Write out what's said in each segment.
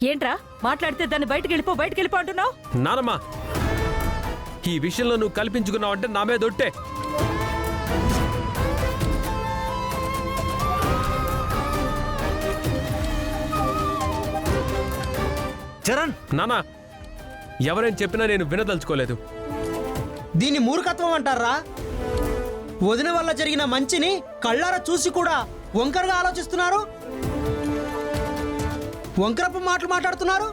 ఏంట్రా మాట్లాడితే దాన్ని బయటికి వెళ్ళిపో అంటున్నావు? నానమ్మా, ఈ విషయంలో నువ్వు కల్పించుకున్నావంటే నా మీద ఒట్టే. చరణ్, నానా, ఎవరేం చెప్పినా నేను వినదలుచుకోలేదు. దీన్ని మూర్ఖత్వం అంటారా? వదిన వల్ల జరిగిన మంచిని కళ్ళారా చూసి కూడా వంకరగా ఆలోచిస్తున్నారు, వంకరపు మాటలు మాట్లాడుతున్నారు.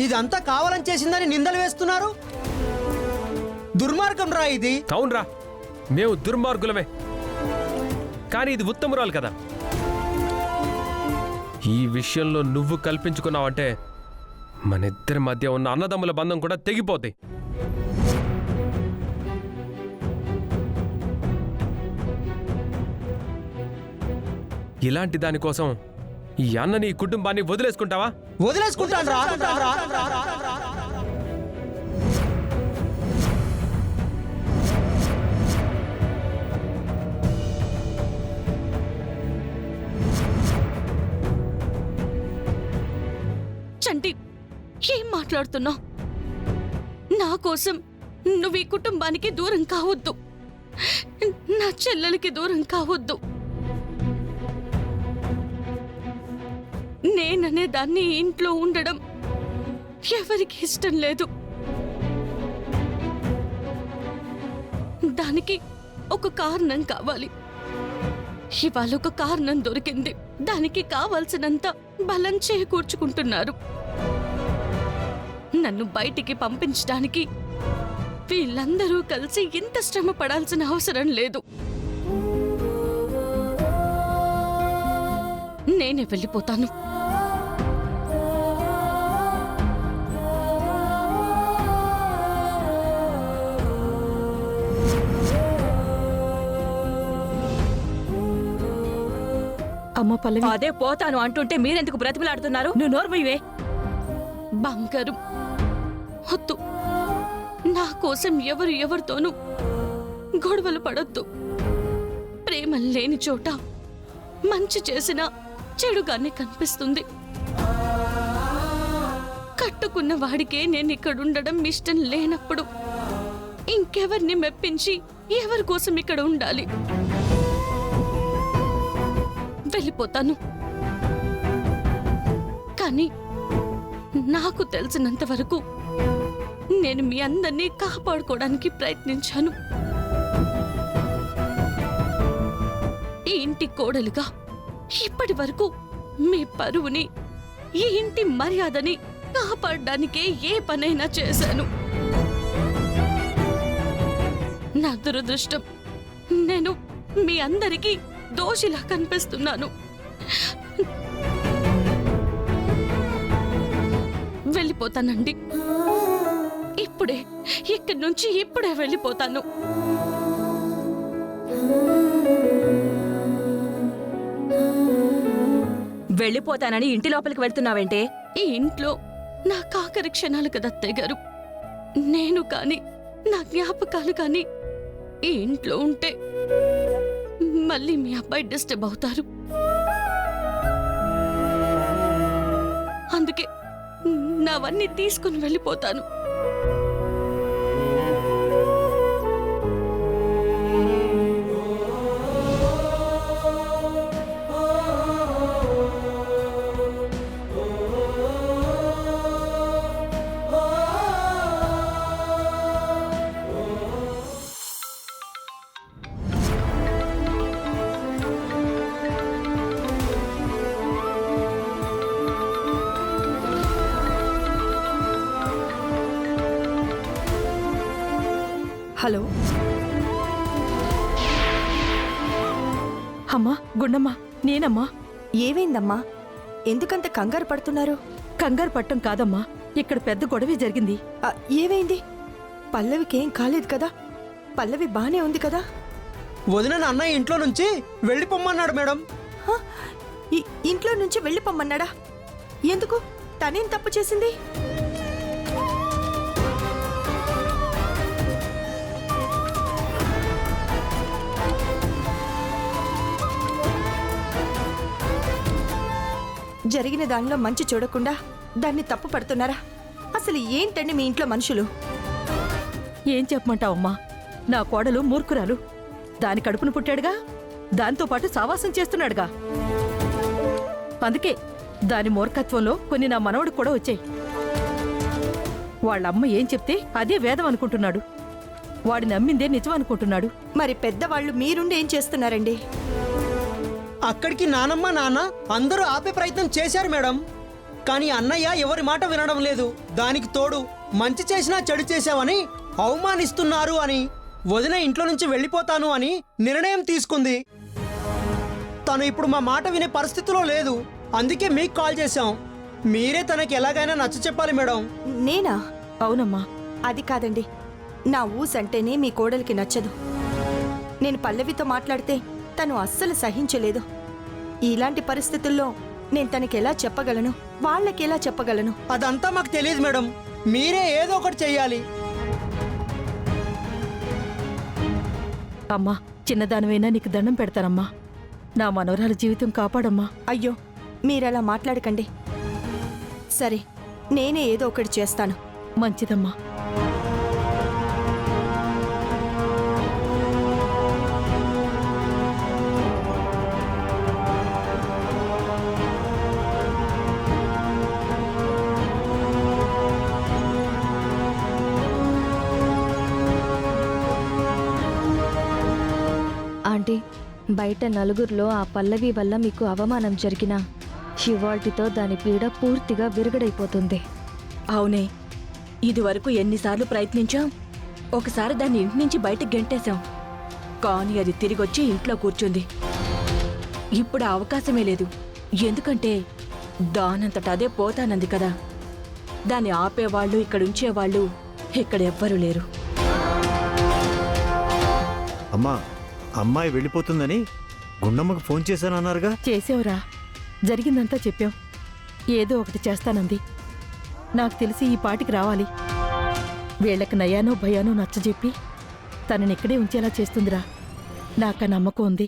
ఇదంతా కావాలని చేసిందని నిందలు వేస్తున్నారు. దుర్మార్గం రా ఇది. అవునరా, మేము దుర్మార్గులమే, కానీ ఇది ఉత్తమురాలు కదా. ఈ విషయంలో నువ్వు కల్పించుకున్నావంటే మన ఇద్దరి మధ్య ఉన్న అన్నదమ్ముల బంధం కూడా తెగిపోద్ది. ఇలాంటి దానికోసం ఈ అన్నని ఈ కుటుంబాన్ని వదిలేసుకుంటావా? వదిలేసుకుంటాను రా. చంటి, ఏం మాట్లాడుతున్నావు? నా కోసం నువ్వు ఈ కుటుంబానికి దూరం కావద్దు, నా చెల్లెలకి దూరం కావద్దు. నేననే దాన్ని ఇంట్లో ఉండడం ఎవరికి ఇష్టం లేదు. దానికి ఒక కారణం కావాలి. ఇవాళ ఒక కారణం దొరికింది. దానికి కావాల్సినంత బలం చేకూర్చుకుంటున్నారు. నన్ను బయటికి పంపించడానికి వీళ్ళందరూ కలిసి ఇంత శ్రమ పడాల్సిన అవసరం లేదు. నేనే వెళ్ళిపోతాను. అమ్మ పల్లవి, అదే పోతాను అంటుంటే మీరెందుకు బ్రతిమలాడుతున్నారు? నువ్వు నోర్మయ్యే. బంగారు, వద్దు. నా కోసం ఎవరితోనూ గొడవలు పడొద్దు. ప్రేమ లేని చోట మంచి చేసినా చెడుగానే కనిపిస్తుంది. కట్టుకున్న వాడికే నేను ఇక్కడుండడం ఇష్టం లేనప్పుడు ఇంకెవరిని మెప్పించి ఎవరి కోసం ఇక్కడ ఉండాలి? వెళ్ళిపోతాను. కానీ నాకు తెలిసినంత వరకు నేను మీ అందరినీ కాపాడుకోవడానికి ప్రయత్నించాను. ఈ ఇంటి కోడలుగా ఇప్పటి వరకు మీ పరువుని, ఈ ఇంటి మర్యాదని కాపాడడానికే ఏ పనైనా చేశాను. నా దురదృష్టం, నేను మీ అందరికీ దోషిలా కనిపిస్తున్నాను. వెళ్ళిపోతానండి. ఇప్పుడే, ఇక్కడి నుంచి ఇప్పుడే వెళ్ళిపోతాను. వెళ్ళిపోతానని ఇంటి లోపలికి వెళ్తున్నావేంటే? ఈ ఇంట్లో నా కాకరి క్షణాలు కదా అత్తయ్య గారు. నేను కాని, నా జ్ఞాపకాలు కాని ఈ ఇంట్లో ఉంటే మళ్ళీ మీ అబ్బాయి డిస్టర్బ్ అవుతారు. అందుకే నావన్నీ తీసుకుని వెళ్ళిపోతాను. హలో అమ్మా, గుండమ్మా, నేనమ్మా. ఏమైందమ్మా? ఎందుకంత కంగారు పడుతున్నారు? కంగారు పట్టం కాదమ్మా, ఇక్కడ పెద్ద గొడవే జరిగింది. ఏమైంది? పల్లవికేం కాలేదు కదా? పల్లవి బానే ఉంది కదా? వదిన అన్నయ్య ఇంట్లో నుంచి వెళ్ళిపోమ్మన్నాడు మేడం. ఇంట్లో నుంచి వెళ్ళిపోమ్మన్నాడా? ఎందుకు? తనేం తప్పు చేసింది? జరిగిన దానిలో మంచి చూడకుండా దాన్ని తప్పు పడుతున్నారా? అసలు ఏంటండి మీ ఇంట్లో మనుషులు? ఏం చెప్పమంటావమ్మా? నా కోడలు మూర్ఖురాలు. దాని కడుపును పుట్టాడుగా, దాంతో పాటు సావాసం చేస్తున్నాడుగా. అందుకే దాని మూర్ఖత్వంలో కొన్ని నా మనవడికి కూడా వచ్చాయి. వాళ్ళమ్మ ఏం చెప్తే అదే వేదం అనుకుంటున్నాడు. వాడి నమ్మిందే నిజం అనుకుంటున్నాడు. మరి పెద్దవాళ్ళు మీరుండి ఏం చేస్తున్నారండి? అక్కడికి నానమ్మ నాన్న అందరూ ఆపే ప్రయత్నం చేశారు మేడం. కానీ అన్నయ్య ఎవరి మాట వినడం లేదు. దానికి తోడు మంచి చేసినా చెడు చేశావని అవమానిస్తున్నారు అని వదిన ఇంట్లో నుంచి వెళ్ళిపోతాను అని నిర్ణయం తీసుకుంది. తను ఇప్పుడు మా మాట వినే పరిస్థితిలో లేదు. అందుకే మీకు కాల్ చేశాం. మీరే తనకి ఎలాగైనా నచ్చ చెప్పాలి మేడం. నేనా? అవునమ్మా. అది కాదండి, నా ఊసంటేనే మీ కోడలికి నచ్చదు. నేను పల్లవితో మాట్లాడితే తను అస్సలు సహించలేదు. ఇలాంటి పరిస్థితుల్లో నేను తనకెలా చెప్పగలను, వాళ్ళకెలా చెప్పగలను? అదంతా మాకు తెలియదు మేడం. మీరే ఏదో ఒకటి చెయ్యాలి. అమ్మా, చిన్నదానివైనా నీకు దండం పెడతానమ్మా. నా మనవరాల జీవితం కాపాడమ్మా. అయ్యో, మీరలా మాట్లాడకండి. సరే, నేనే ఏదో ఒకటి చేస్తాను. మంచిదమ్మా. ఆంటీ, బయట నలుగురిలో ఆ పల్లవి వల్ల మీకు అవమానం జరిగినా ఇవాల్టితో దాని పీడ పూర్తిగా విరగడైపోతుంది. అవునే, ఇదివరకు ఎన్నిసార్లు ప్రయత్నించాం. ఒకసారి దాన్ని ఇంటి నుంచి బయటకు గెంటేశాం. కానీ అది తిరిగొచ్చి ఇంట్లో కూర్చుంది. ఇప్పుడు ఆ అవకాశమే లేదు. ఎందుకంటే దానంతట అదే పోతానంది కదా. దాన్ని ఆపేవాళ్ళు, ఇక్కడుంచేవాళ్ళు ఇక్కడెవ్వరూ లేరు. అమ్మా, అమ్మాయి వెళ్ళిపోతుందని గుండమ్మకు ఫోన్ చేశానన్నారుగా? చేసావురా, జరిగిందంతా చెప్పాం. ఏదో ఒకటి చేస్తానంది. నాకు తెలిసి ఈ పాటికి రావాలి. వీళ్ళకి నయానో భయానో నచ్చజెప్పి తననిక్కడే ఉంచేలా చేస్తుందిరా. నాకా నమ్మకం ఉంది.